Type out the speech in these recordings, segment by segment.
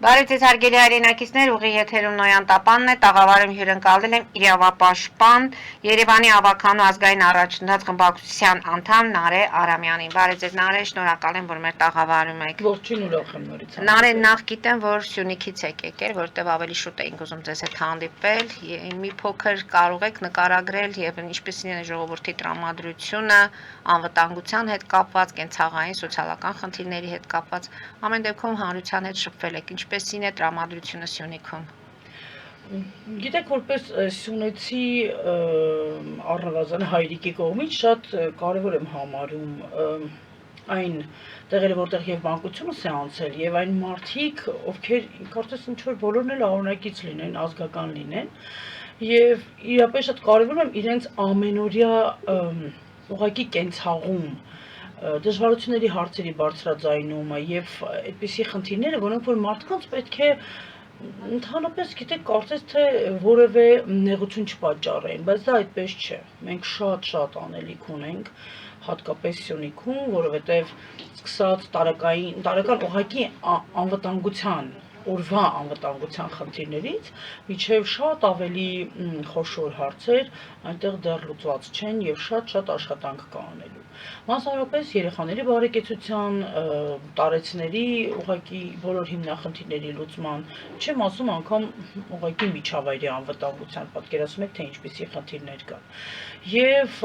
Բարև ձեզ հարգելի հայրենակիցներ, ուղի եթերում Նոյան Տապանն է, տաղավարում հյուրընկալել եմ իրավապաշտպան Երևանի ավականու ազգային առաջնորդ խմբակցության անդամ Նարէ Արամյանին։ Բարև ձեզ Նարէ, շնորհակալ եմ, որ մեր տաղավարում եք։ Ողջույն, ուրախ եմ նորից։ Նարէ, նախ գիտեմ, որ Սյունիքից եք եկել, որտեղ ավելի շուտ էինք ուզում ձեզ հետ հանդիպել։ Մի փոքր կարող եք նկարագրել եւ ինչպեսին է ժողովրդի տրամադրությունը անվտանգության հետ կապված, կենցաղային, սոցիալական խնդիրների հետ կապված, ամեն դեպքում հանրության հետ շփվել եք, ինչպեսին է տրամադրությունը Սյունիքում։ Գիտեք, որպես սյունեցի առնվազն հայրիկի կողմից շատ կարևոր եմ համարում այն տեղերը, որտեղ եւ բանկությունս է անցել, եւ այն մարդիկ, ովքեր կարծես ինչ որ բոլորն էլ օրինակից լինեն, ազգական լինեն, եւ իրապես շատ կարևոր եմ իրենց ամենօրյա ուղղակի կենցաղում դժվարությունների հարցերի բարձրաձայնումը եւ այդպիսի խնդիրները, որոնք որ մարդկանց պետք է ընդհանրապես գիտեք, կարծես թե որևէ նեղություն չպատճառեն, բայց դա այդպես չէ։ Մենք շատ անելիք ունենք, հատկապես Սյունիքում, որովհետեւ սկսած տարեկան ուղղակի անվտանգության օրվա անվտանգության խնդիրներից միջև շատ ավելի խոշոր հարցեր այնտեղ դեռ լուծված չեն եւ շատ աշխատանք կա անելու։ Մասնավորապես երեխաների բարեկեցության, տարեցների ուղղակի բոլոր հիմնախնդիրների լուծման, չեմ ասում անգամ ուղղակի միջավայրի անվտանգության, պատկերացնում եք թե ինչպիսի խնդիրներ կան։ Եվ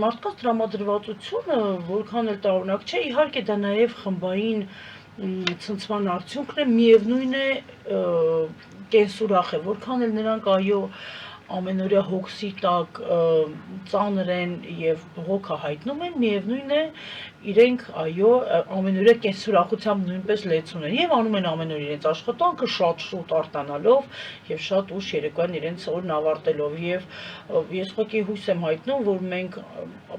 մարդկանց տրամադրվածությունը որքան էլ տարօրինակ չէ, իհարկե դա նաեւ խմբային ցնցման արդյունքն է, միևնույն է կենսուրախ է, որքան էլ նրանք այո ամենօրյա հոգսի տակ ծանր են եւ բողոքը հայտնում են, միևնույն է իրենք այո ամենօրյա կենսուրախությամբ նույնպես լեցուն են եւ անում են ամենօր իրենց աշխատանքը շատ շուտ արտանալով եւ շատ ուշ երեկոյան իրենց օրն ավարտելով եւ ես ուղղակի հույս եմ հայտնում, որ մենք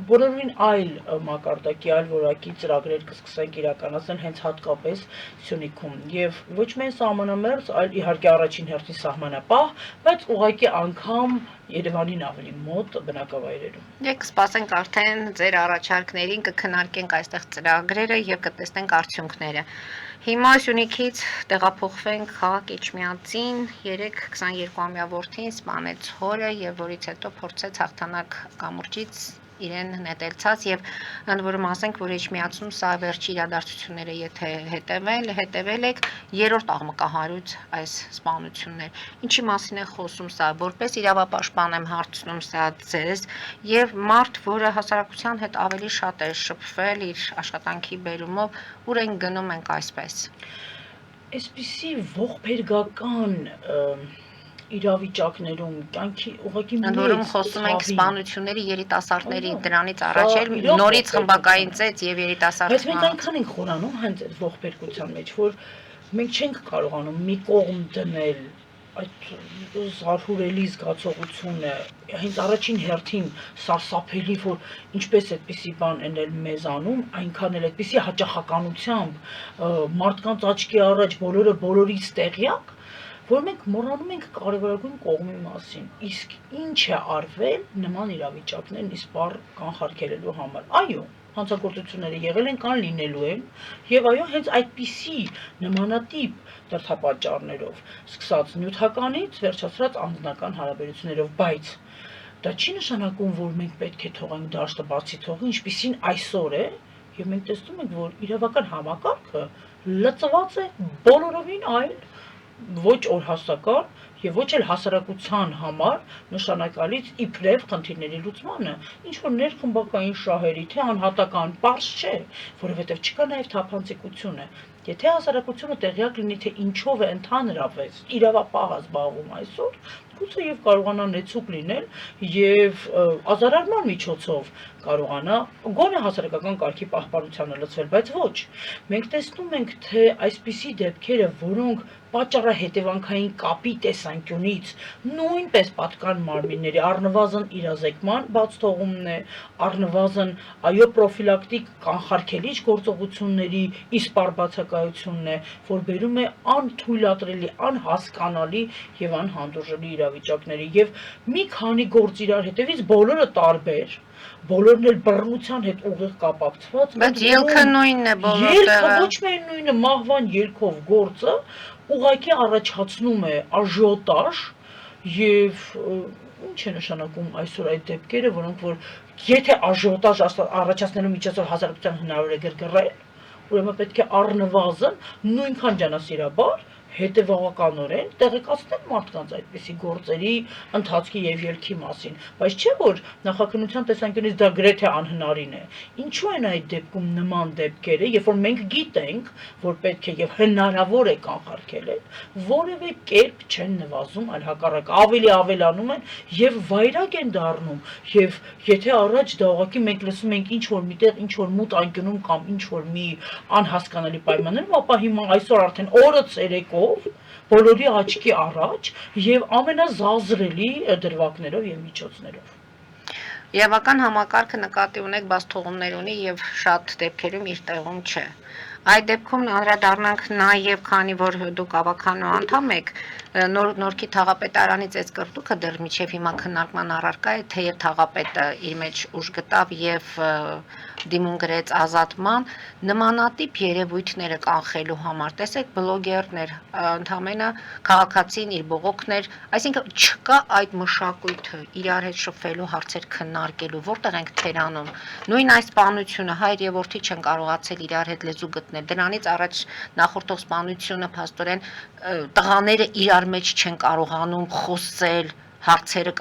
բոլորովին այլ մակարդակի այլ որակի ծրագրեր կսկսենք իրականացնել հենց հատկապես Սյունիքում եւ ոչ միայն սահմանամերձ, այլ իհարկե առաջին հերթին սահմանապահ, բայց ուղղակի անգամ Երևանին ավելի մոտ բնակավայրերում։ Եկեք սպասենք արդեն ձեր առաջարկներին, կքննարկենք այստեղ ծրագրերը եւ կտեսնենք արդյունքները։ Հիմա Սյունիքից տեղափոխվենք քաղաք Էջմիածին, 22-ամյա որդին սպանեց հորը եւ որից հետո փորձեց հաղթանակ կամուրջից իրեն նետելցած եւ ընդ որում ասենք, որ Էջմիածնում սա վերջի իրադարձությունները, եթե հետևել եք, երրորդ աղմկահարույց այս սպանություններ։ Ինչի մասին է խոսում սա, որպես իրավապաշտպան եմ հարցնում սա ձեզ եւ մարդ, որը հասարակության հետ ավելի շատ է շփվել իր աշխատանքի բերումով, ուր են գնում ենք այսպես։ Այսպիսի ողբերգական իրավիճակներում կյանքի ուղղակի Որում խոսում ենք սպանությունների երիտասարդների դրանից առաջ էլ նորից խմբակային ծեծ եւ երիտասարդ։ Բայց մենք այնքան ենք խորանում հենց այդ ողբերգության մեջ, որ մենք չենք կարողանում մի կողմ դնել այդ զարհուրելի զգացողությունը, հենց առաջին հերթին սարսափելի, որ ինչպես այդպիսի բան էնել մեզանում, այնքան էլ այդպիսի հաճախականությամբ մարդկանց աչքի առաջ բոլորը բոլորից տեղյակ, որ մենք մոռանում ենք կարևորագույն կողմի մասին, իսկ ինչ է արվել նման իրավիճակներն իսպառ կանխարգելելու համար։ Այո, հանցագործությունները եղել են, կան, լինելու են, եւ այո, հենց այդպիսի նմանատիպ դրդապատճառներով, սկսած նյութականից վերջացրած անձնական հարաբերություններով, բայց դա չի նշանակում, որ մենք պետք է թողենք դաշտը բացի թողի, ինչպիսին այսօր է, եւ մենք տեսնում ենք, որ իրավական համակարգը լծված է բոլորովին այլ ոչ օրհասական եւ ոչ էլ հասարակության համար նշանակալից իբրև խնդիրների լուծմանը, ինչ որ ներխմբակային շահերի թե անհատական պարզ չէ, որովհետեւ չկա նաեւ թափանցիկությունը։ Եթե հասարակությունը տեղյակ լինի, թե ինչով է ընդհանրապես իրավապահը զբաղվում այսօր, գուցե եւ կարողանա նեցուկ լինել եւ ազարարման միջոցով կարողանա գոնե հասարակական կարգի պահպանությանը լծվել, բայց ոչ։ Մենք տեսնում ենք, թե այսպիսի դեպքերը, որոնք պատճառահետևանքային կապի տեսանկյունից նույնպես պատկան մարմինների առնվազն իրազեկման բաց թողումն է, առնվազն այո պրոֆիլակտիկ կանխարգելիչ գործողությունների իսպառ բացակայությունն է, որ բերում է անթույլատրելի, անհասկանալի եւ անհանդուրժելի իրավիճակների եւ մի քանի գործ իրար հետևից բոլորը տարբեր, բոլորն էլ բռնության հետ ուղիղ կապակցված, Բայց ելքը նույնն է բոլոր ելքը տեղը։ ոչ միայն նույնը մահվան ելքով գործը ուղղակի առաջացնում է աժիոտաժ եւ ինչ է նշանակում այսօր այդ դեպքերը, որոնք որ եթե աժիոտաժ առաջացնելու միջոցով հասարակության հնարավոր է գրգռել, ուրեմն պետք է առնվազն նույնքան ջանասիրաբար հետևողականորեն տեղեկացնել մարդկանց այդպիսի գործերի ընթացքի եւ ելքի մասին, բայց չէ որ նախաքննության տեսանկյունից դա գրեթե անհնարին է։ Ինչու են այդ դեպքում նման դեպքերը, երբ որ մենք գիտենք, որ պետք է եւ հնարավոր է կանխարգելել, որևէ կերպ չեն նվազում, այլ հակառակը ավելի ավելանում են եւ վայրագ են դառնում, եւ եթե առաջ դա ուղղակի մենք լսում ենք ինչ որ միտեղ, ինչ որ մութ անկյունում կամ ինչ որ մի անհասկանալի պայմաններում, ապա հիմա այսօր արդեն օրը ցերեկով բոլորի աչքի առաջ եւ ամենազազրելի դրվագներով եւ միջոցներով։ Իրավական համակարգը նկատի ունեք, բաց թողումներ ունի եւ շատ դեպքերում իր տեղում չէ։ Այդ դեպքում անդրադառնանք նաեւ, քանի որ դուք ավականո անդամ եք, Նորքի թաղապետարանից այս կրտուկը դեռ միջև հիմա քննարկման առարկա է, թեև թաղապետը իր մեջ ուժ գտավ եւ դիմում գրեց ազատման, նմանատիպ երևույթները կանխելու համար, տեսեք, բլոգերներ, ընդհանրապես քաղաքացին իր բողոքներ, այսինքն չկա այդ մշակույթը իրար հետ շփվելու հարցեր քննարկելու, որտեղ ենք թերանում։ Նույն այս սպանությունը հայր եւ որդի չեն կարողացել իրար հետ լեզու գտնել։ Դրանից առաջ նախորդող սպանությունը փաստորեն տղաները իրար մեջ չեն կարողանում խոսել, հարցերը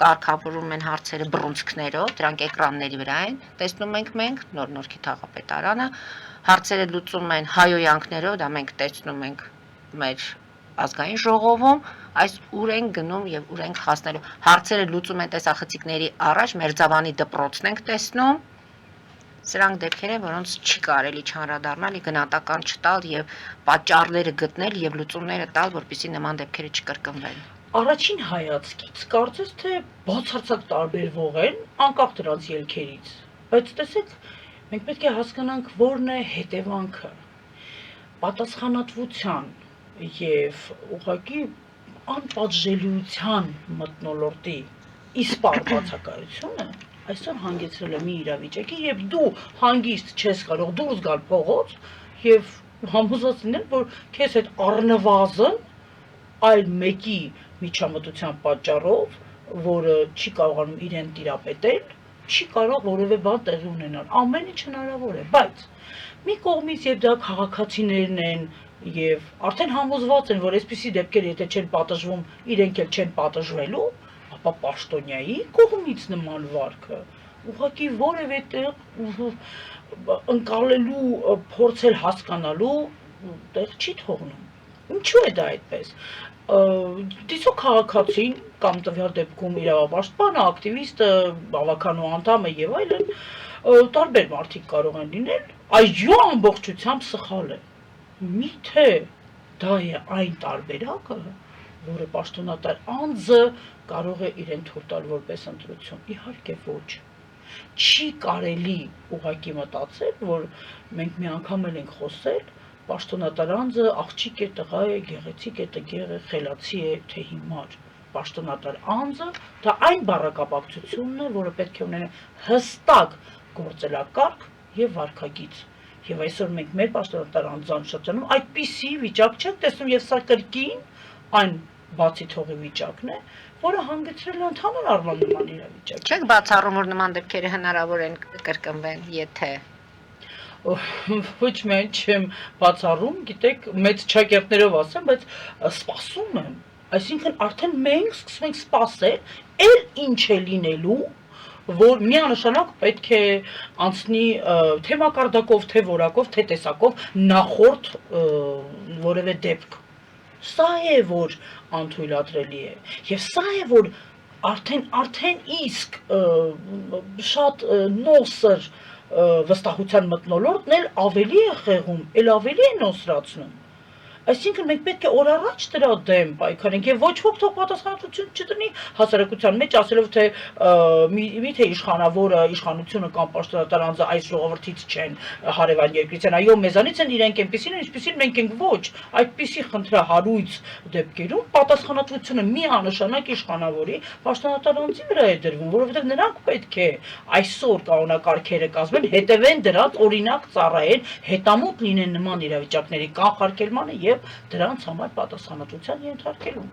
կարգավորում են հարցերը բռունցքներով, դրանք էկրանների վրա են, տեսնում ենք մենք, Նորքի թաղապետարանը, հարցերը լուծում են հայոյանքներով, դա մենք տեսնում ենք մեր ազգային ժողովում, այս ուր են գնում եւ ուր են հասնելու։ Հարցերը լուծում են տեսախցիկների առաջ, Մերձավանի դպրոցն ենք տեսնում։ Սրանք դեպքեր են, որոնց չի կարելի չանդրադառնալ, գնահատական չտալ եւ պատճառները գտնել եւ լուծումները տալ, որպեսզի նման դեպքերը չկրկնվեն։ Առաջին հայացքից կարծես թե բացարձակ տարբերվող են, անկախ դրանց ելքերից, բայց տեսեք, մենք պետք է հասկանանք որն է հետևանքը, պատասխանատվության եւ ուղղակի անպատժելիության մթնոլորտի իսպառ բացակայությունը այսօր հանգեցրել է մի իրավիճակի, երբ դու հանգիստ չես կարող դուրս գալ փողոց եւ համոզված լինել, որ քեզ հետ առնվազն այլ մեկի միջամտության պատճառով, որը չի կարողանում իրեն տիրապետել, չի կարող որևէ բան տեղի ունենալ։ Ամեն ինչ հնարավոր է, բայց մի կողմից եւ դա քաղաքացիներն են եւ արդեն համոզված են, որ այսպիսի դեպքեր եթե չեն պատժվում, իրենք էլ չեն պատժվելու, ապա պաշտոնյայի կողմից նման վարքը ուղղակի որևէ տեղ ընկալելու, փորձել հասկանալու տեղ չի թողնում։ Ինչու է դա այդպես։ Դիսո քաղաքացին կամ տվյալ դեպքում իրավապաշտպանը, ակտիվիստը, ավականո անդամը եւ այլն տարբեր մարդիկ կարող են լինել, այո ամբողջությամբ սխալ է։ Միթե դա է այն տարբերակը, որը պաշտոնատար անձը կարող է իրեն թույլ տալ որպես ընտրություն։ Իհարկե ոչ։ Չի կարելի ուղղակի մտածել, որ մենք մի անգամ էլ ենք խոսել, պաշտոնատար անձը աղջիկ է, տղա է, գեղեցիկ է, տգեղ է, խելացի է, թե հիմար։ Պաշտոնատար անձը դա այն բառակապակցությունն է, որը պետք է ունենա հստակ գործելակարգ եւ վարքագիծ։ Եվ այսօր մենք մեր պաշտոնատար անձան շրջանում այդպիսի վիճակ չենք տեսնում եւ սա կրկին այն բացի թողի վիճակն է, որը հանգեցրել է ընդհանուր առմամբ նման իրավիճակի։ Չեք բացառում, որ նման դեպքերը հնարավոր են կրկնվեն, եթե ոչ միայն չեմ բացառում, գիտեք, մեծ ճակերտներով ասեմ, բայց սպասում եմ, այսինքն արդեն մենք սկսում ենք սպասել, էլ ինչ է լինելու, որ միանշանակ պետք է անցնի թե մակարդակով, թե որակով, թե տեսակով նախորդ որևէ դեպք։ Սա է, որ անթույլատրելի է, եւ սա է, որ արդեն իսկ շատ նոսր վստահության մթնոլորտն էլ ավելի է խեղում, էլ ավելի է նոսրացնում։ Այսինքն մենք պետք է օր առաջ դրա դեմ պայքարենք եւ ոչ ոք թող պատասխանատվություն չդնի հասարակության մեջ ասելով թե միթե իշխանավորը իշխանությունը կամ պաշտոնատար անձը այս ժողովրդից չեն հարևան երկրից են այո մեզանից են իրենք այնպեսին են ինչպեսին մենք ենք ոչ այդպիսի խնդրահարույց դեպքերում պատասխանատվությունը միանշանակ իշխանավորի պաշտոնատար անձի վրա է դրվում որովհետեւ նրանք պետք է այսօր կանոնակարգերը կազմեն հետևեն դրանց օրինակ ծառայեն հետամուտ լինեն նման իրավիճակների կանխարգելմանը եւ դրանց համար պատասխանատվության ենթարկելուն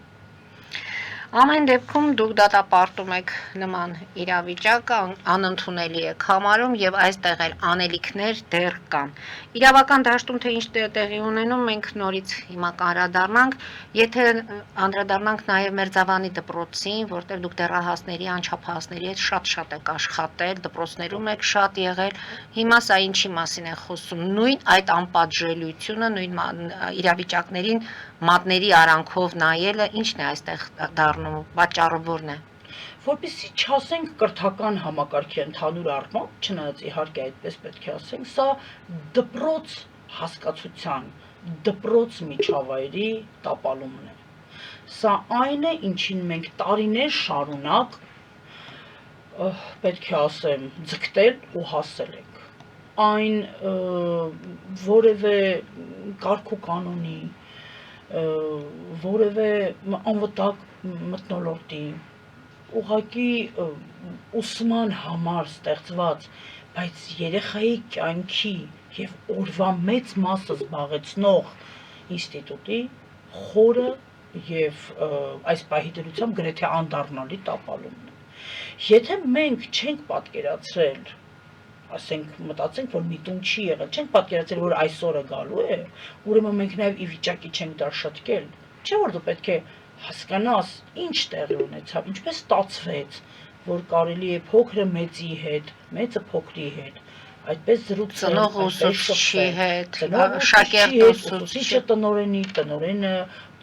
Ամեն դեպքում դուք դատապարտում եք նման իրավիճակը անընդունելի եք համարում եւ այստեղ էլ անելիքներ դեռ կան։ Իրավական դաշտում թե ինչ տեղի ունենում մենք նորից հիմա անդրադառնանք, եթե անդրադառնանք նաեւ Մերձավանի դպրոցին, որտեղ դուք դեռահասների, անչափահասների հետ շատ եք աշխատել, դպրոցներում եք շատ եղել։ Հիմա սա ինչի մասին է խոսում։ Նույն այդ անպատժելիությունը, նույն իրավիճակներին մատների արանքով նայելը ինչն է այստեղ դառնում, պատճառը որն է։ Որպեսզի չասենք կրթական համակարգի ընդհանուր առմամբ, չնայած իհարկե այդպես պետք է ասենք, սա դպրոց հասկացության, դպրոց միջավայրի տապալումն է։ Սա այն է, ինչին մենք տարիներ շարունակ պետք է ասեմ, ձգտել ու հասել ենք։ Այն որևէ կարգ ու կանոնի որևէ անվտանգ մթնոլորտի ուղղակի ուսման համար ստեղծված, բայց երեխայի կյանքի եւ օրվա մեծ մասը զբաղեցնող ինստիտուտի խորը եւ այս պահի դրությամբ գրեթե անդառնալի տապալումն է։ Եթե մենք չենք պատկերացրել ասենք մտածենք որ միտում չի եղել չենք պատկերացրել որ այսօրը գալու է ուրեմն մենք նաև ի վիճակի չենք դա շտկել չէ որ դու պետք է հասկանաս ինչ տեղի ունեցավ ինչպես ստացվեց որ կարելի է փոքրը մեծի հետ մեծը փոքրի հետ այդպես զրուցել ծնող ուսուցչի հետ շակերտ ուսուցիչը տնօրենի տնօրենը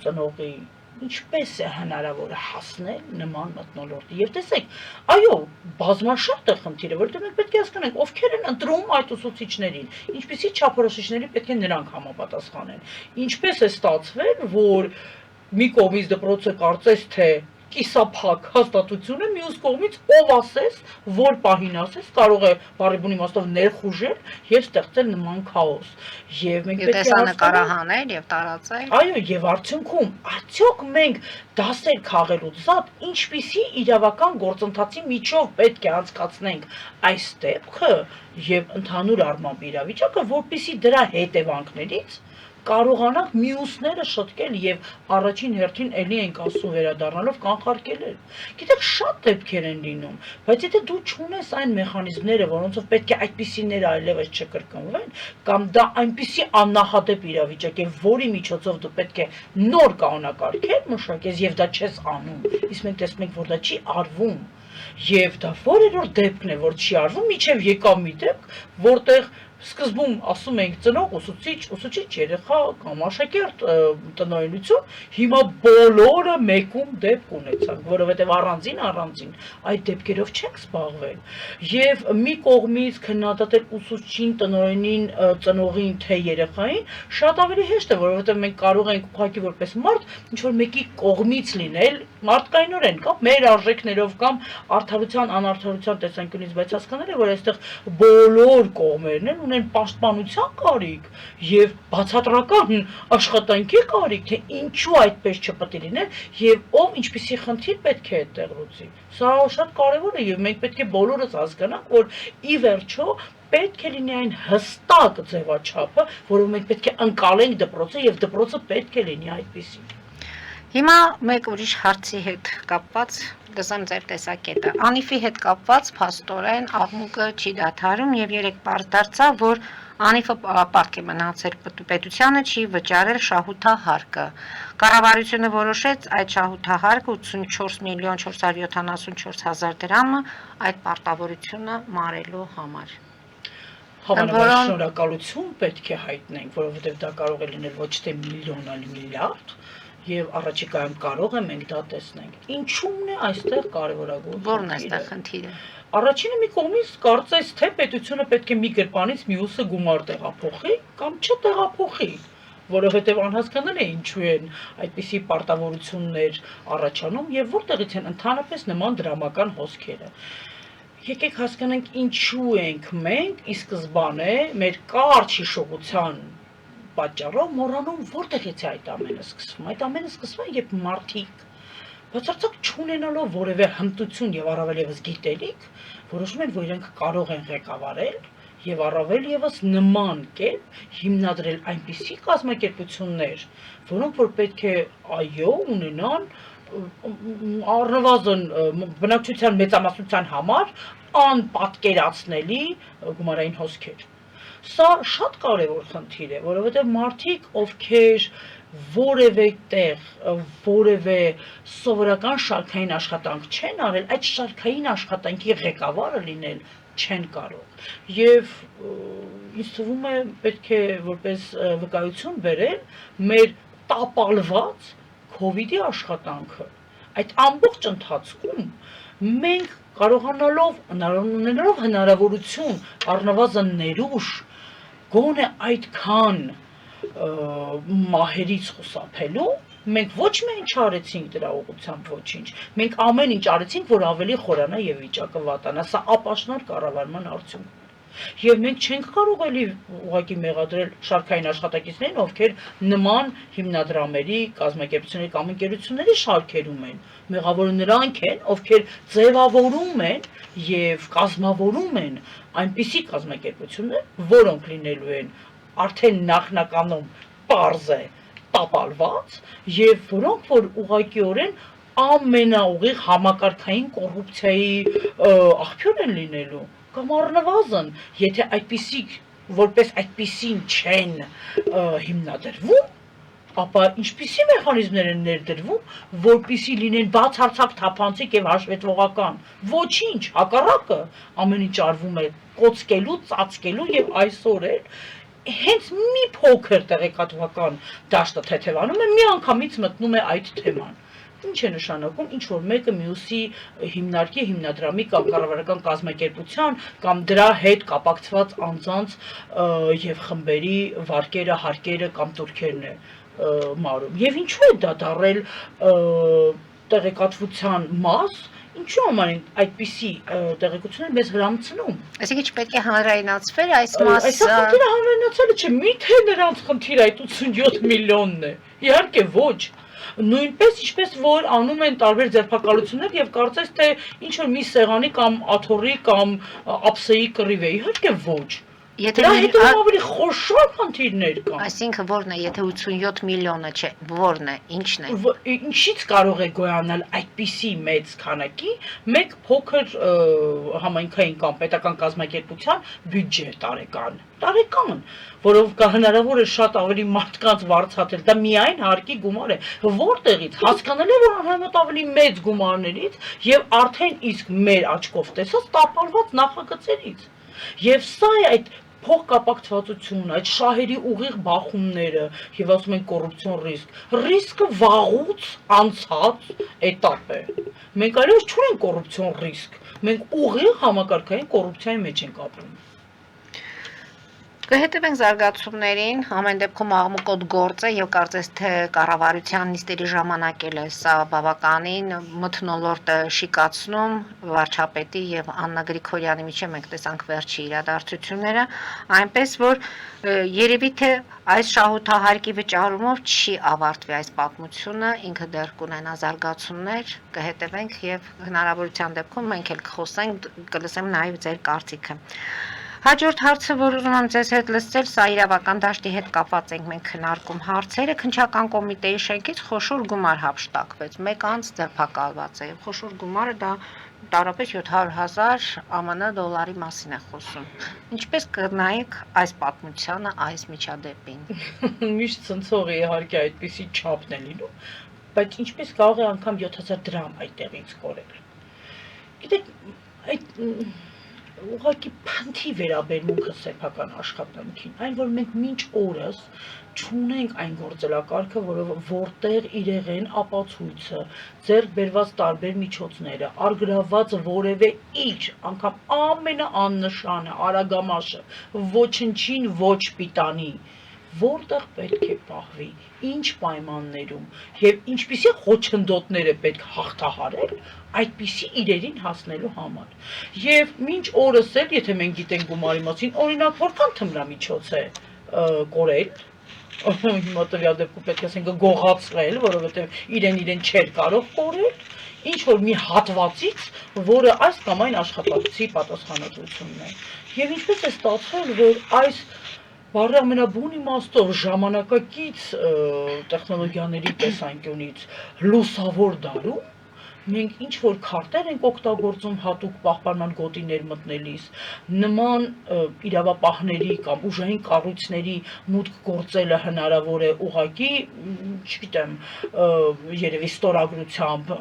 ծնողի ինչպես է հնարավոր հասնել նման մթնոլորտի եւ տեսեք այո բազմաշերտ է խնդիրը որովհետեւ մենք պետք է հասկանանք ովքեր են ընտրում այդ ուսուցիչներին ինչպեսի չափորոշիչների պետք է նրանք համապատասխանեն ինչպես է ստացվել որ մի կողմից դպրոցը կարծես թե կիսափակ հաստատություն է մյուս կողմից ով ասես որ պահին ասես կարող է բարեբուն իմաստով ներխուժել եւ ստեղծել նման քաոս եւ մենք պետք է նկարահանել եւ տարածել այո եւ արդյունքում արդյոք մենք դասեր քաղելուց զատ ինչպիսի իրավական գործընթացի միջով պետք է անցկացնենք այս դեպքը եւ ընդհանուր առմամբ իրավիճակը որպեսզի դրա հետևանքներից կարողանանք մյուսները շտկել եւ առաջին հերթին էլի ենք ասում վերադառնալով կանխարգելել։ Գիտեք շատ դեպքեր են լինում, բայց եթե դու չունես այն մեխանիզմները, որոնցով պետք է այդպիսիները այլևս չկրկնվեն, կամ դա այնպիսի աննախադեպ իրավիճակ է, որի միջոցով դու պետք է նոր կանոնակարգեր մշակես եւ դա չես անում, իսկ մենք տեսնում ենք, որ դա չի արվում։ Եվ դա որևէ դեպքն է, որ չի արվում, միջև եկավ մի դեպք, որտեղ սկզբում ասում ենք ծնող, ուսուցիչ երեխա կամ աշակերտ տնօրենություն, հիմա բոլորը մեկում դեպք ունեցանք, որովհետև առանձին այդ դեպքերով չենք զբաղվել։ Եվ մի կողմից քննադատել ուսուցչին, տնօրենին, ծնողին, թե երեխային շատ ավելի հեշտ է, որովհետև մենք կարող ենք ուղղակի որպես մարդ ինչ-որ մեկի կողմից լինել մարդկայնորեն կամ մեր արժեքներով կամ արդարության, անարդարության տեսանկյունից, բայց հասկանալ է, որ այստեղ բոլոր կողմերն են ունեն պաշտպանության կարիք եւ բացատրական աշխատանքի կարիք, թե ինչու այդպես չպետք է լինել եւ ով ինչպիսի խնդիր պետք է այդտեղ լուծի։ Սա շատ կարեւոր է եւ մենք պետք է բոլորս հասկանանք, որ ի վերջո պետք է լինի այն հստակ ձևաչափը, որով մենք պետք է ընկալենք դպրոցը եւ դպրոցը պետք է լինի այդպիսին։ Հիմա մեկ ուրիշ հարցի հետ կապված դասեմ ձեր տեսակետը։ Անիֆի հետ կապված փաստորեն աղմուկը չի դադարում եւ երեք պարզ դարձավ, որ Անիֆը պարտք է մնացել պետությանը չի վճարել շահութահարկը։ Կառավարությունը որոշեց այդ շահութահարկը 84 միլիոն 474 հազար դրամը այդ պարտավորությունը մարելու համար։ Հավանաբար շնորհակալություն պետք է հայտնենք, որովհետեւ դա կարող է լինել ոչ թե միլիոն, այլ միլիարդ։ Եվ առաջիկայում կարող ենք դա տեսնենք։ Ինչու՞մն է այստեղ կարևորագույն խնդիրը։ Որն է այստեղ խնդիրը։ Առաջինը մի կողմից կարծես թե պետությունը պետք է մի գրպանից մյուսը գումար տեղափոխի կամ չտեղափոխի։ որովհետև անհասկանալ է ինչու են այդպիսի պարտավորություններ առաջանում եւ որտեղից են ընդհանրապես նման դրամական հոսքերը։ Եկեք հասկանանք ինչու ենք մենք ի սկզբանե մեր կարճ հիշողության պատճառով մոռանում որտեղից է այդ ամենը սկսվում։ Այդ ամենը սկսվում է, երբ մարդիկ բացարձակ չունենալով որևէ հմտություն եւ առավել եւս գիտելիք, որոշում են, որ իրենք կարող են ղեկավարել եւ առավել եւս նման կերպ հիմնադրել այնպիսի կազմակերպություններ, որոնք որ պետք է այո ունենան առնվազն բնակչության մեծամասնության համար անպատկերացնելի գումարային հոսքեր։ Սա շատ կարևոր խնդիր է, որովհետև մարդիկ, ովքեր որևէ տեղ, որևէ սովորական շարքային աշխատանք չեն արել, այդ շարքային աշխատանքի ղեկավարը լինել չեն կարող։ Եվ ինձ թվում է պետք է որպես վկայություն բերել մեր տապալված COVID-ի աշխատանքը։ Այդ ամբողջ ընթացքում մենք ունենալով հնարավորություն առնվազն ներուժ գոնե այդքան մահերից խուսափելու, մենք ոչ միայն չարեցինք դրա ուղղությամբ ոչինչ, մենք ամեն ինչ արեցինք, որ ավելի խորանա եւ վիճակը վատանա, սա ապաշնոր կառավարման արդյունք է։ Եվ մենք չենք կարող էլի ուղղակի մեղադրել շարքային աշխատակիցներին, ովքեր նման հիմնադրամերի, կազմակերպությունների կամ ընկերությունների շարքերում են։ Մեղավորը նրանք են, ովքեր ձևավորում են եւ կազմավորում են այնպիսի կազմակերպություններ, որոնք լինելու են արդեն նախնականում պարզ է տապալված եւ որոնք որ ուղղակիորեն ամենաուղիղ համակարգային կոռուպցիայի աղբյուր են լինելու կամ առնվազն եթե որպես այդպիսին չեն հիմնադրվում, ապա ինչպիսի մեխանիզմներ են ներդրվում, որպիսի լինեն բացարձակ թափանցիկ եւ հաշվետվողական։ Ոչինչ, հակառակը ամեն ինչ արվում է կոծկելու, ծածկելու եւ այսօր էլ հենց մի փոքր տեղեկատվական դաշտը թեթևանում է, միանգամից մտնում է այդ թեման։ Ինչ է նշանակում, ինչ որ մեկը մյուսի հիմնարկի, հիմնադրամի կամ կառավարական կազմակերպության կամ դրա հետ կապակցված անձանց եւ խմբերի վարկերը, հարկերը կամ турքերն է մարում։ Եվ ինչու է դա դառել տեղեկատվության մաս, ինչու համար են այդպիսի տեղեկություններ մեզ հրամցնում։ Այսինքն չպետք է հանրայնացվեր այս մասը։ Այս խնդիրը հանրայնացելը չէ, միթե նրանց խնդիր այդ 87 միլիոնն է։ Իհարկե ոչ։ Նույնպես ինչպես որ անում են տարբեր ձերբակալություններ եւ կարծես թե ինչ որ մի սեղանի կամ աթոռի կամ ափսեի կռիվ է, իհարկե ոչ։ Դրա հետ ավելի խոշոր խնդիրներ կան։ Այսինքն որն է, եթե 87 միլիոնը չէ, որն է, ինչն է։ Ինչից կարող է գոյանալ այդպիսի մեծ քանակի մեկ փոքր համայնքային կամ պետական կազմակերպության բյուջե տարեկան, որով հնարավոր է շատ ավելի մարդկանց վարձատրել, դա միայն հարկի գումար է, որտեղից հասկանալի է, որ անհամեմատ ավելի մեծ գումարներից եւ արդեն իսկ մեր աչքով տեսած տապալված նախագծերից։ Եվ սա է այդ փոխկապակցվածությունը, այդ շահերի ուղիղ բախումները եւ ասում են կոռուպցիոն ռիսկը վաղուց անցած էտապ է։ Մենք այլևս չունենք կոռուպցիոն ռիսկ, մենք ուղիղ համակարգային կոռուպցիայի մեջ ենք ապրում։ Կհետևենք զարգացումներին, ամեն դեպքում աղմուկոտ գործ է եւ կարծես թե կառավարության նիստերի ժամանակ էլ է սա բավականին մթնոլորտը շիկացնում վարչապետի եւ Աննա Գրիգորյանի միջեւ մենք տեսանք վերջի իրադարձությունները, այնպես որ երևի թե այս շահութահարկի վճարումով չի ավարտվի այս պատմությունը, ինքը դեռ կունենա զարգացումներ, կհետևենք եւ հնարավորության դեպքում մենք էլ կխոսենք, կլսենք նաեւ ձեր կարծիքը։ Հաջորդ հարցը, որ ուզում եմ ձեզ հետ լսել, սա իրավական դաշտի հետ կապված ենք մենք քննարկում հարցերը, քննչական կոմիտեի շենքից խոշոր գումար հափշտակվեց, մեկ անձ ձերբակալված է, եւ խոշոր գումարը դա տարապես 700,000 ԱՄՆ դոլարի մասին է խոսում։ Ինչպես կնայեք այս պատմությանը, այս միջադեպին։ Միշտ ցնցող է իհարկե այդպիսի չափն է լինում, բայց ինչպես կարող է անգամ 7000 դրամ այդտեղից կորել։ Գիտեք, այդ ուղղակի փնթի վերաբերմունքը սեփական աշխատանքին, այն որ մենք մինչ օրս չունենք այն գործելակարգը, որտեղ իրեղեն ապացույցը, ձեռք բերված տարբեր միջոցները, արգրաված որևէ իր, անգամ ամենաաննշանը, արագամաշը, ոչնչին ոչ պիտանի, որտեղ պետք է պահվի, ինչ պայմաններում եւ ինչպիսի խոչընդոտներ է պետք հաղթահարել այդպիսի իրերին հասնելու համար։ Եվ մինչ օրս էլ, եթե մենք գիտենք գումարի մասին, օրինակ որքան թմրամիջոց է կորել, հիմա տվյալ դեպքում պետք է ասենք գողացրել, որովհետեւ իրեն չէր կարող կորել, ինչ որ մի հատվածից, որը այս կամ այն աշխատակցի պատասխանատվությունն է։ Եվ ինչպես է ստացվել, որ այս բառի ամենաբուն իմաստով ժամանակակից տեխնոլոգիաների տեսանկյունից լուսավոր դարում մենք ինչ որ քարտեր ենք օգտագործում հատուկ պահպանման գոտիներ մտնելիս, նման իրավապահների կամ ուժային կառույցների մուտք գործելը հնարավոր է ուղղակի, չգիտեմ, երևի ստորագրությամբ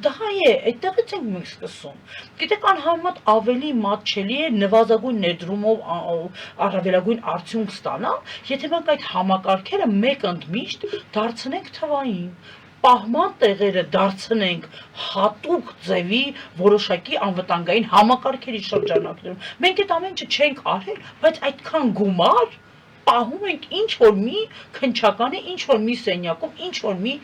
դա է, այդտեղից ենք մենք սկսում։ Գիտեք, անհամեմատ ավելի մատչելի է նվազագույն ներդրումով առավելագույն արդյունք ստանալ, եթե մենք այդ համակարգերը մեկ ընդմիշտ դարձնենք թվային, պահման տեղերը դարձնենք հատուկ ձևի որոշակի անվտանգային համակարգերի շրջանակներում։ Մենք այդ ամեն ինչը չենք արել, բայց այդքան գումար պահում ենք ինչ որ մի քնչականի, ինչ որ մի սենյակում, ինչ որ մի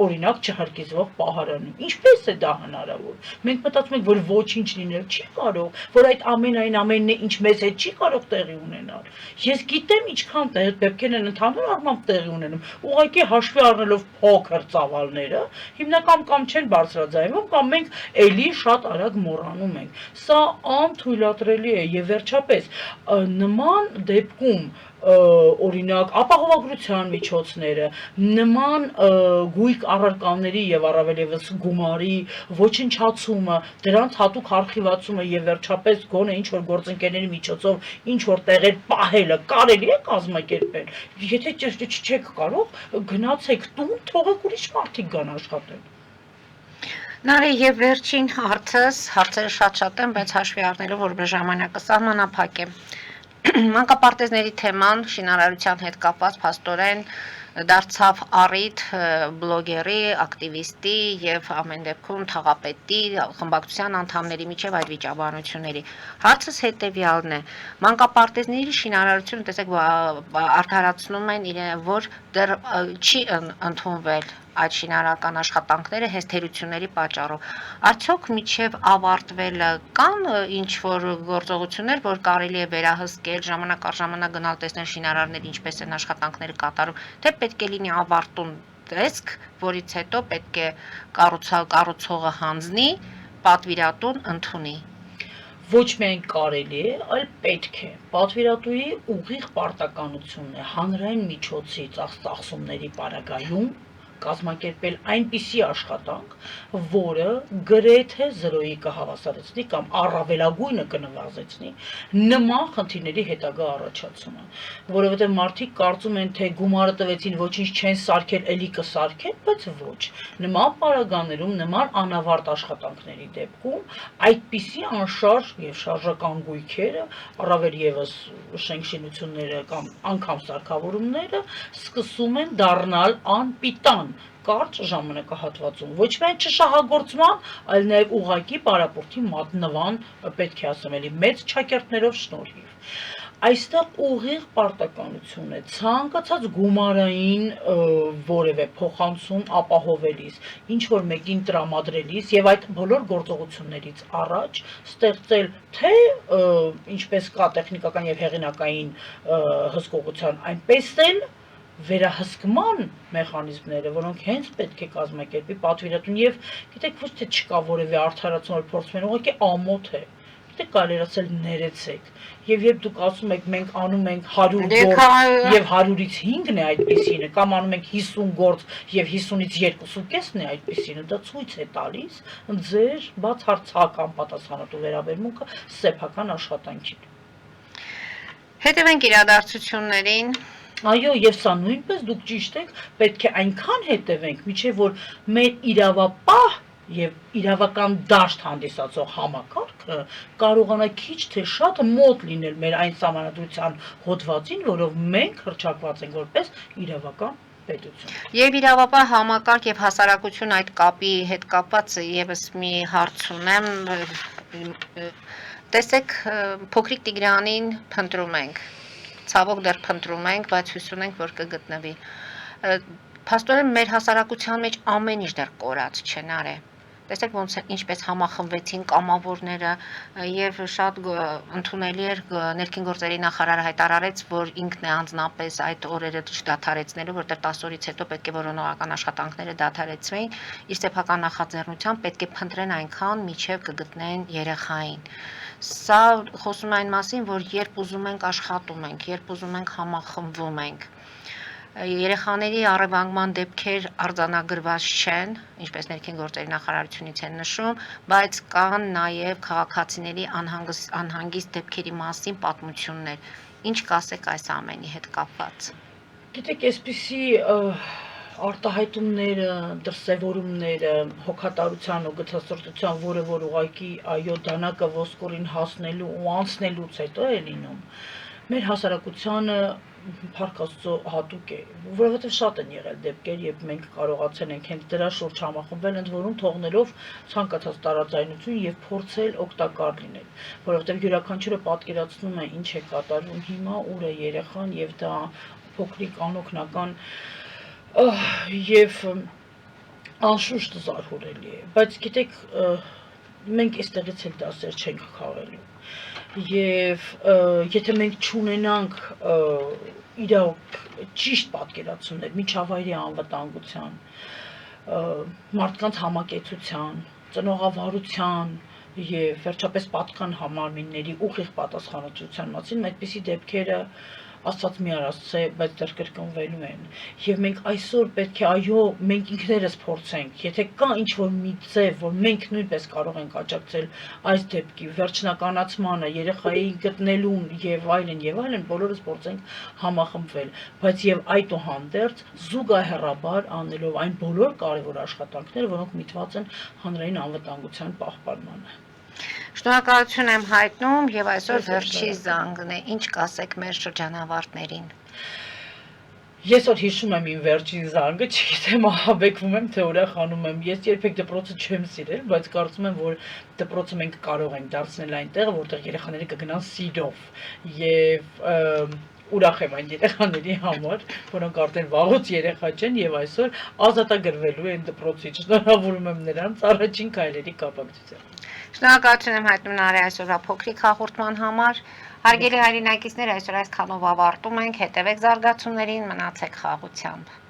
օրինակ չհրկիզվող պահարանում։ Ինչպես է դա հնարավոր։ Մենք մտածում ենք, որ ոչինչ լինել չի կարող, որ այդ ամենն է, ինչ մեզ հետ չի կարող տեղի ունենալ։ Ես գիտեմ ինչքան դեպքեր են ընդհանուր առմամբ տեղի ունենում, ուղղակի հաշվի առնելով փոքր ծավալները, հիմնական կամ չեն բարձրաձայնվում, կամ մենք էլի շատ արագ մոռանում ենք։ Սա անթույլատրելի է եւ վերջապես նման դեպքում օրինակ ապահովագրության միջոցները, նման գույք առարկաների եւ առավել եւս գումարի ոչնչացումը, դրանց հատուկ արխիվացումը եւ վերջապես գոնե ինչ որ գործընկերների միջոցով ինչ որ տեղեր պահելը կարելի է կազմակերպել։ Եթե չեք կարող, գնացեք տուն, թողեք ուրիշ մարդիկ գան աշխատել։ Նարի եւ վերջին հարցերը շատ են, բայց հաշվի առնելով, որ ժամանակը սահմանափակ է։ Մանկապարտեզների թեման շինարարության հետ կապված փաստորեն դարձավ առիթ բլոգերի, ակտիվիստի եւ ամեն դեպքում թաղապետի, խմբակցության անդամների միջև այդ վիճաբանությունների։ Հարցս հետեւյալն է. մանկապարտեզների շինարարությունը, տեսեք, արդարացնում են իրեն, որ դեռ չի ընդունվել այդ շինարարական աշխատանքները հենց թերությունների պատճառով։ Արդյոք միջև ավարտվելը կան ինչ որ գործողություններ, որ կարելի է վերահսկել, ժամանակ առ ժամանակ գնալ տեսնել շինարարները ինչպես են աշխատանքները կատարում, թե պետք է լինի ավարտուն տեսք, որից հետո պետք է կառուցողը հանձնի, պատվիրատուն ընդունի։ Ոչ միայն կարելի է, այլ պետք է։ Պատվիրատուի ուղիղ պարտականությունն է հանրային միջոցի ծախսումների պարագայում կազմակերպել այնպիսի աշխատանք, որը գրեթե զրոյի կհավասարեցնի կամ առավելագույնը կնվազեցնի նման խնդիրների հետագա առաջացումը, որովհետև մարդիկ կարծում են, թե գումարը տվեցին, ոչինչ չեն սարքել, էլի կսարքեն, բայց ոչ։ Նման պարագաներում, նման անավարտ աշխատանքների դեպքում այդպիսի անշարժ եւ շարժական գույքերը, առավել եւս շենքշինությունները կամ անգամ սարքավորումները սկսում են դառնալ անպիտան կարճ ժամանակահատվածում, ոչ միայն չշահագործման, այլ նաև ուղղակի պարապորտի մատնվան, պետք է ասեմ էլի, մեծ չակերտներով շնորհիվ։ Այստեղ ուղիղ պարտականություն է ցանկացած գումարային որևէ փոխանցում ապահովելիս, ինչ որ մեկին տրամադրելիս եւ այդ բոլոր գործողություններից առաջ ստեղծել թե ինչպես կա տեխնիկական եւ հեղինակային հսկողության, այնպես էլ վերահսկման մեխանիզմները, որոնք հենց պետք է կազմակերպի պատվիրատուն եւ գիտեք ոչ թե չկա որևէ արդարացում, որ փորձում են ուղղակի ամոթ է։ Գիտեք կարելի ասել ներեցեք։ Եվ երբ դուք ասում եք մենք անում ենք 100 գործ եւ 100-ից 5-ն է այդպիսինը, կամ անում ենք 50 գործ եւ 50-ից 2.5-ն է այդպիսինը, դա ցույց է տալիս ձեր բացարձակական պատասխանատու վերաբերմունքը սեփական աշխատանքին։ Հետևենք իրադարձություններին։ Այո, եւ սա նույնպես դուք ճիշտ եք, պետք է այնքան հետևենք, միջև որ մեր իրավապահ եւ իրավական դաշտ հանդիսացող համակարգը կարողանա քիչ թե շատ մոտ լինել մեր այն սահմանադրության հոդվածին, որով մենք հռչակված ենք որպես իրավական պետություն։ Եվ իրավապահ համակարգ եւ հասարակություն այդ կապի հետ կապված եւս մի հարց ունեմ։ Տեսեք, փոքրիկ Տիգրանին փնտրում ենք։ Ցավոք դեռ փնտրում ենք, բայց հույս ունենք, որ կգտնվի։ Փաստորեն մեր հասարակության մեջ ամեն ինչ դեռ կորած չէ, Նարե։ Տեսեք ոնց ինչպես համախմբվեցին կամավորները եւ շատ ընդունելի էր ներքին գործերի նախարարը հայտարարեց, որ ինքն է անձնապես այդ օրերը դադարեցնելու, որտեղ 10 օրից հետո պետք է որոնողական աշխատանքները դադարեցվեին, իր սեփական նախաձեռնությամբ պետք է փնտրեն այնքան, միջև կգտնեն երեխային։ Սա խոսում է այն մասին, որ երբ ուզում ենք աշխատում ենք, երբ ուզում ենք համախմբվում ենք։ Երեխաների առևանգման դեպքեր արձանագրված չեն, ինչպես ներքին գործերի նախարարությունից են նշում, բայց կան նաև քաղաքացիների անհանգիստ դեպքերի մասին պատմություններ։ Ինչ կասեք այս ամենի հետ կապված։ Գիտեք, այսպիսի արտահայտումները, դրսևորումները, հոգատարության ու գթասրտության, որը որ ուղղակի այո դանակը ոսկորին հասնելու ու անցնելուց հետո է լինում, մեր հասարակությանը փառք Աստծո հատուկ է, որովհետև շատ են եղել դեպքեր, երբ մենք կարողացել ենք հենց դրա շուրջ համախմբվել, ընդ որում թողնելով ցանկացած տարաձայնություն եւ փորձել օգտակար լինել, որովհետև յուրաքանչյուրը պատկերացնում է ինչ է կատարվում հիմա, ուր է երեխան եւ դա փոքրիկ անօգնական եւ անշուշտ զարհուրելի է, բայց գիտեք, մենք այստեղից էլ դասեր չենք քաղելու եւ եթե մենք չունենանք իրոք ճիշտ պատկերացումներ միջավայրի անվտանգության, մարդկանց համակեցության, ծնողավարության եւ վերջապես պատկան համարմինների ուղիղ պատասխանատվության մասին այդպիսի դեպքերը Աստված մի արածե, բայց դեռ կրկնվելու են։ Եվ մենք այսօր պետք է այո, մենք ինքներս փորձենք, եթե կա ինչ-որ մի ձև, որ մենք նույնպես կարող ենք աջակցել այս դեպքի վերջնականացմանը, երեխայի գտնելուն եւ այլն, բոլորս փորձենք համախմբվել, բայց եւ այդուհանդերձ զուգահեռաբար անելով այն բոլոր կարևոր աշխատանքները, որոնք միտված են հանրային անվտանգության պահպանմանը։ Շնորհակալություն եմ հայտնում եւ այսօր վերջի զանգն է։ Ինչ կասեք մեր շրջանավարտներին։ Ես որ հիշում եմ իմ վերջին զանգը, չգիտեմ ահաբեկվում եմ, թե ուրախանում եմ։ Ես երբեք դպրոցը չեմ սիրել, բայց կարծում եմ, որ դպրոցը մենք կարող ենք դարձնել այնտեղ, որտեղ երեխաները կգնան սիրով եւ ուրախ եմ այն երեխաների համար, որոնք արդեն վաղուց երեխա չեն եւ այսօր ազատագրվելու են դպրոցից։ Շնորհավորում եմ նրանց առաջին քայլերի կապակցությամբ։ Շնորհակալություն եմ հայտնում Նարէ այսօրվա փոքրիկ հաղորդման համար։ Հարգելի հայրենակիցներ, այսօր այսքանով ավարտում ենք, հետևեք զարգացումներին, մնացեք խաղաղությամբ։